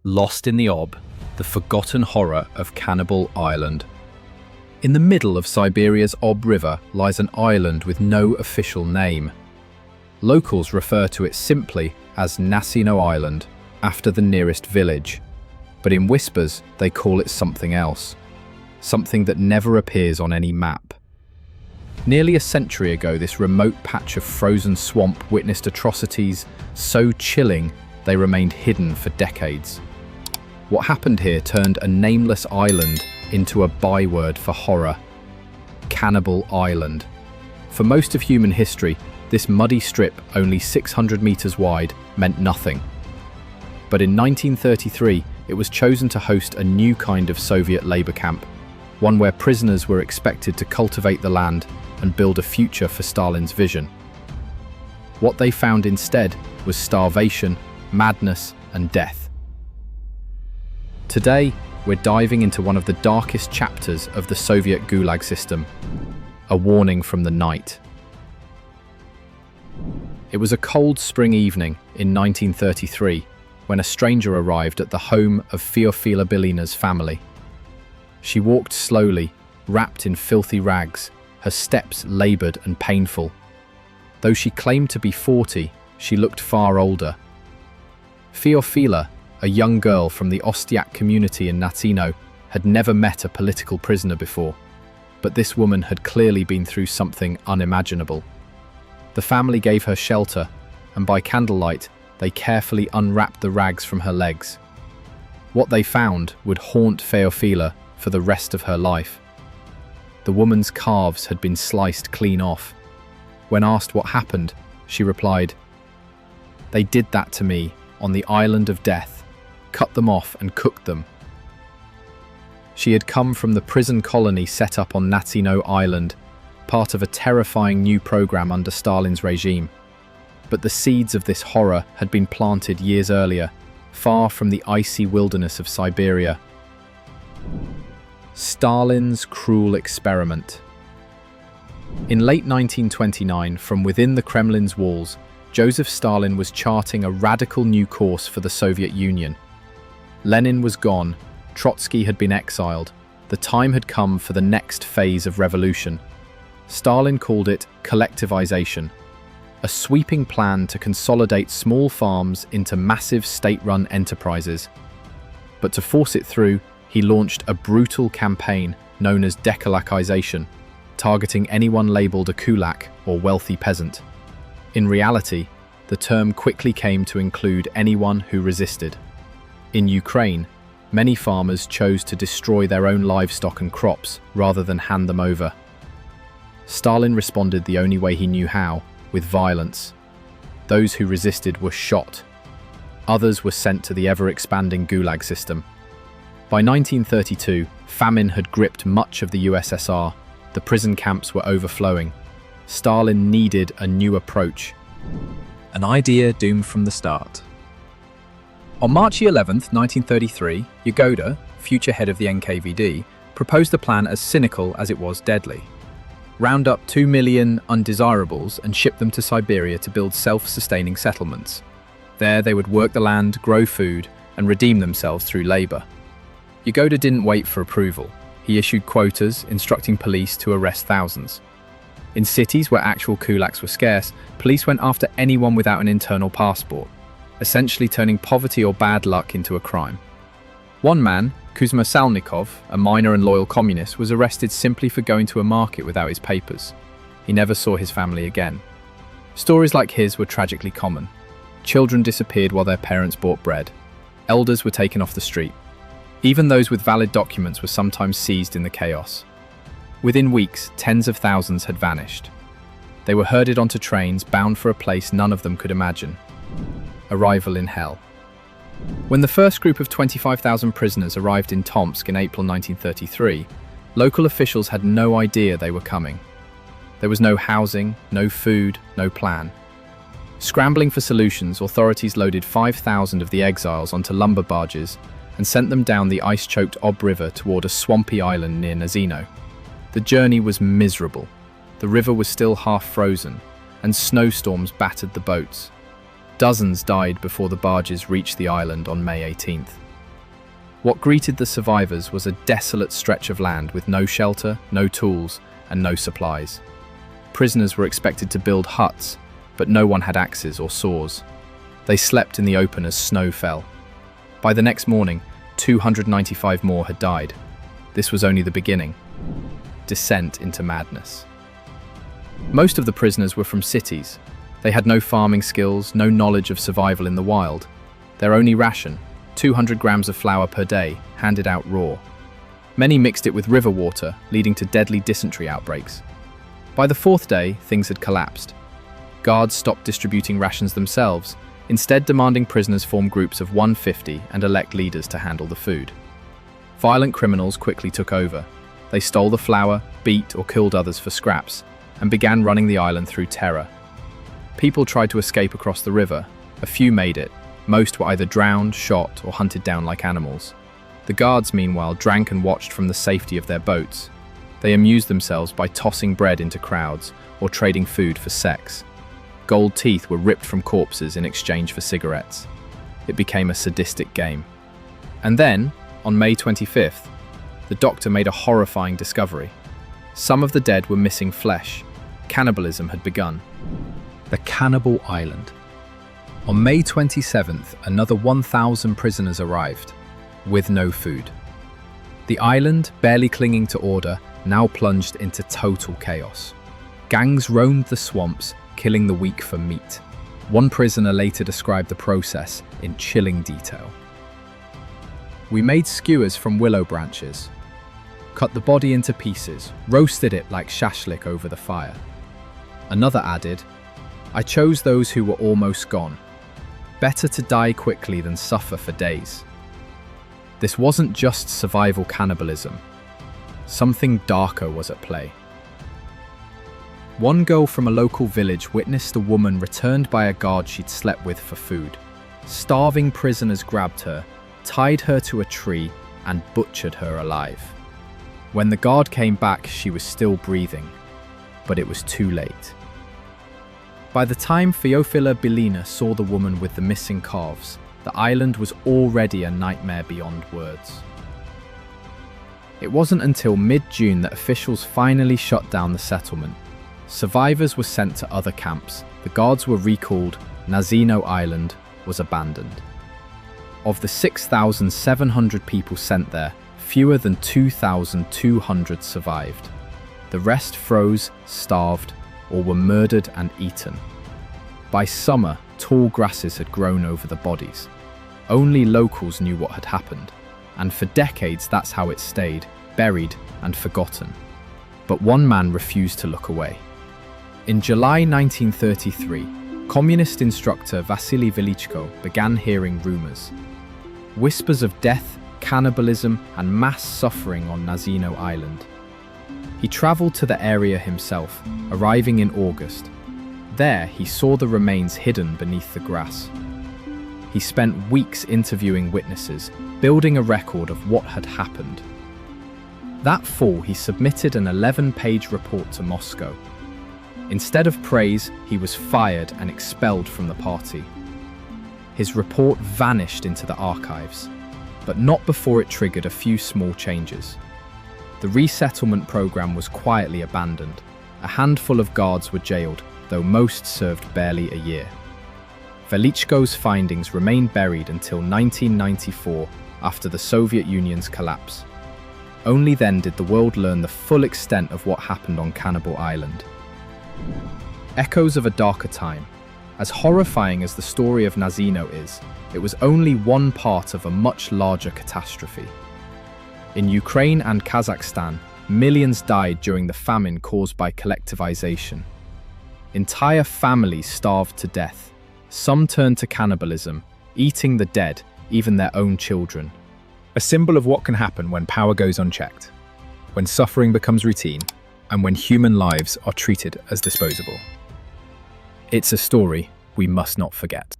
Lost in the Ob, the forgotten horror of Cannibal Island. In the middle of Siberia's Ob River lies an island with no official name. Locals refer to it simply as Nazino Island, after the nearest village. But in whispers, they call it something else. Something that never appears on any map. Nearly a century ago, this remote patch of frozen swamp witnessed atrocities so chilling they remained hidden for decades. What happened here turned a nameless island into a byword for horror. Cannibal Island. For most of human history, this muddy strip, only 600 meters wide, meant nothing. But in 1933, it was chosen to host a new kind of Soviet labor camp, one where prisoners were expected to cultivate the land and build a future for Stalin's vision. What they found instead was starvation, madness, and death. Today, we're diving into one of the darkest chapters of the Soviet Gulag system, a warning from the night. It was a cold spring evening in 1933 when a stranger arrived at the home of Feofila Belina's family. She walked slowly, wrapped in filthy rags, her steps labored and painful. Though she claimed to be 40, she looked far older. Feofila, a young girl from the Ostiak community in Nazino, had never met a political prisoner before, but this woman had clearly been through something unimaginable. The family gave her shelter, and by candlelight, they carefully unwrapped the rags from her legs. What they found would haunt Feofila for the rest of her life. The woman's calves had been sliced clean off. When asked what happened, she replied, "They did that to me on the island of death, cut them off and cooked them." She had come from the prison colony set up on Nazino Island, part of a terrifying new program under Stalin's regime. But the seeds of this horror had been planted years earlier, far from the icy wilderness of Siberia. Stalin's cruel experiment. In late 1929, from within the Kremlin's walls, Joseph Stalin was charting a radical new course for the Soviet Union. Lenin was gone, Trotsky had been exiled, the time had come for the next phase of revolution. Stalin called it collectivization, a sweeping plan to consolidate small farms into massive state-run enterprises. But to force it through, he launched a brutal campaign known as dekulakization, targeting anyone labelled a kulak or wealthy peasant. In reality, the term quickly came to include anyone who resisted. In Ukraine, many farmers chose to destroy their own livestock and crops rather than hand them over. Stalin responded the only way he knew how, with violence. Those who resisted were shot. Others were sent to the ever-expanding Gulag system. By 1932, famine had gripped much of the USSR. The prison camps were overflowing. Stalin needed a new approach. An idea doomed from the start. On March 11, 1933, Yagoda, future head of the NKVD, proposed a plan as cynical as it was deadly. Round up 2 million undesirables and ship them to Siberia to build self-sustaining settlements. There they would work the land, grow food, and redeem themselves through labor. Yagoda didn't wait for approval. He issued quotas, instructing police to arrest thousands. In cities where actual kulaks were scarce, police went after anyone without an internal passport, essentially turning poverty or bad luck into a crime. One man, Kuzma Salnikov, a minor and loyal communist, was arrested simply for going to a market without his papers. He never saw his family again. Stories like his were tragically common. Children disappeared while their parents bought bread. Elders were taken off the street. Even those with valid documents were sometimes seized in the chaos. Within weeks, tens of thousands had vanished. They were herded onto trains bound for a place none of them could imagine. Arrival in hell. When the first group of 25,000 prisoners arrived in Tomsk in April 1933, local officials had no idea they were coming. There was no housing, no food, no plan. Scrambling for solutions, authorities loaded 5,000 of the exiles onto lumber barges and sent them down the ice-choked Ob River toward a swampy island near Nazino. The journey was miserable. The river was still half frozen, and snowstorms battered the boats. Dozens died before the barges reached the island on May 18th. What greeted the survivors was a desolate stretch of land with no shelter, no tools, and no supplies. Prisoners were expected to build huts, but no one had axes or saws. They slept in the open as snow fell. By the next morning, 295 more had died. This was only the beginning. Descent into madness. Most of the prisoners were from cities. They had no farming skills, no knowledge of survival in the wild. Their only ration, 200 grams of flour per day, handed out raw. Many mixed it with river water, leading to deadly dysentery outbreaks. By the fourth day, things had collapsed. Guards stopped distributing rations themselves, instead demanding prisoners form groups of 150 and elect leaders to handle the food. Violent criminals quickly took over. They stole the flour, beat or killed others for scraps, and began running the island through terror. People tried to escape across the river. A few made it. Most were either drowned, shot, or hunted down like animals. The guards, meanwhile, drank and watched from the safety of their boats. They amused themselves by tossing bread into crowds or trading food for sex. Gold teeth were ripped from corpses in exchange for cigarettes. It became a sadistic game. And then, on May 25th, the doctor made a horrifying discovery. Some of the dead were missing flesh. Cannibalism had begun. The Cannibal Island. On May 27th, another 1,000 prisoners arrived, with no food. The island, barely clinging to order, now plunged into total chaos. Gangs roamed the swamps, killing the weak for meat. One prisoner later described the process in chilling detail. "We made skewers from willow branches, cut the body into pieces, roasted it like shashlik over the fire." Another added, "I chose those who were almost gone. Better to die quickly than suffer for days." This wasn't just survival cannibalism. Something darker was at play. One girl from a local village witnessed a woman returned by a guard she'd slept with for food. Starving prisoners grabbed her, tied her to a tree, and butchered her alive. When the guard came back, she was still breathing, but it was too late. By the time Theophila Belina saw the woman with the missing calves, the island was already a nightmare beyond words. It wasn't until mid-June that officials finally shut down the settlement. Survivors were sent to other camps, the guards were recalled, Nazino Island was abandoned. Of the 6,700 people sent there, fewer than 2,200 survived. The rest froze, starved, or were murdered and eaten. By summer, tall grasses had grown over the bodies. Only locals knew what had happened, and for decades that's how it stayed, buried and forgotten. But one man refused to look away. In July 1933, communist instructor Vasily Velichko began hearing rumors. Whispers of death, cannibalism and mass suffering on Nazino Island. He traveled to the area himself, arriving in August. There, he saw the remains hidden beneath the grass. He spent weeks interviewing witnesses, building a record of what had happened. That fall, he submitted an 11-page report to Moscow. Instead of praise, he was fired and expelled from the party. His report vanished into the archives, but not before it triggered a few small changes. The resettlement program was quietly abandoned. A handful of guards were jailed, though most served barely a year. Velichko's findings remained buried until 1994, after the Soviet Union's collapse. Only then did the world learn the full extent of what happened on Cannibal Island. Echoes of a darker time. As horrifying as the story of Nazino is, it was only one part of a much larger catastrophe. In Ukraine and Kazakhstan, millions died during the famine caused by collectivization. Entire families starved to death. Some turned to cannibalism, eating the dead, even their own children. A symbol of what can happen when power goes unchecked, when suffering becomes routine, and when human lives are treated as disposable. It's a story we must not forget.